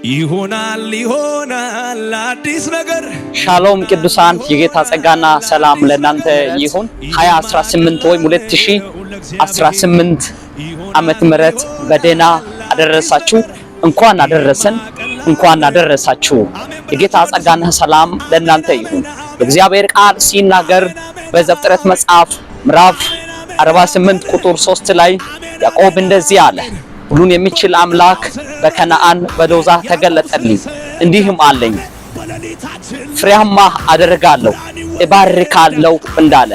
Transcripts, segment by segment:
ይሆናል አዲስ ነገር። ሻሎም ቅዱሳን የጌታ ጸጋና ሰላም ለእናንተ ይሁን። 2018 ወይም 2018 ዓመተ ምህረት በደና አደረሳችሁ። እንኳን አደረሳችሁ። የጌታ ጸጋና ሰላም ለእናንተ ይሁን። እግዚአብሔር ቃል ሲናገር በዘፍጥረት መጽሐፍ ምዕራፍ 48 ቁጥር 3 ላይ ያዕቆብ እንደዚህ አለ፣ ሁሉን የሚችል አምላክ በከነዓን በሎዛ ተገለጠልኝ፣ እንዲህም አለኝ ፍሬያማ አደርጋለሁ እባርካለሁ እንዳለ።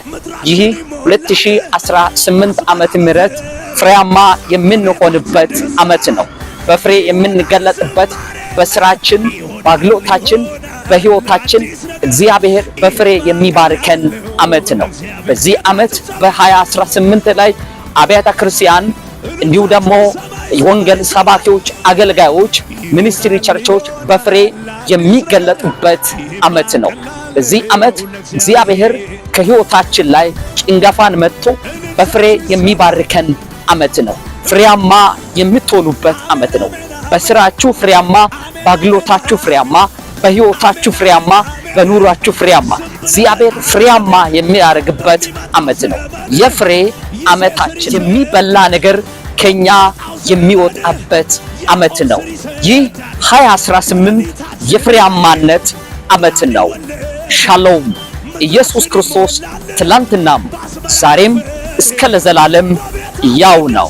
ይህ 2018 ዓመተ ምህረት ፍሬያማ የምንሆንበት ዓመት ነው። በፍሬ የምንገለጥበት፣ በስራችን፣ በአገልግሎታችን፣ በህይወታችን እግዚአብሔር በፍሬ የሚባርከን ዓመት ነው። በዚህ ዓመት በ2018 ላይ አብያተ ክርስቲያን እንዲሁ ደግሞ የወንጌል ሰባኪዎች፣ አገልጋዮች፣ ሚኒስትሪ ቸርቾች በፍሬ የሚገለጡበት ዓመት ነው። በዚህ ዓመት እግዚአብሔር ከህይወታችን ላይ ጭንገፋን መጥቶ በፍሬ የሚባርከን ዓመት ነው። ፍሬያማ የምትሆኑበት ዓመት ነው። በስራችሁ ፍሬያማ፣ በአገልግሎታችሁ ፍሬያማ፣ በህይወታችሁ ፍሬያማ፣ በኑሯችሁ ፍሬያማ እግዚአብሔር ፍሬያማ የሚያደርግበት ዓመት ነው። የፍሬ ዓመታችን የሚበላ ነገር ከኛ የሚወጣበት ዓመት ነው። ይህ 2018 የፍሬያማነት ዓመት ነው። ሻሎም። ኢየሱስ ክርስቶስ ትላንትናም ዛሬም እስከ ለዘላለም ያው ነው።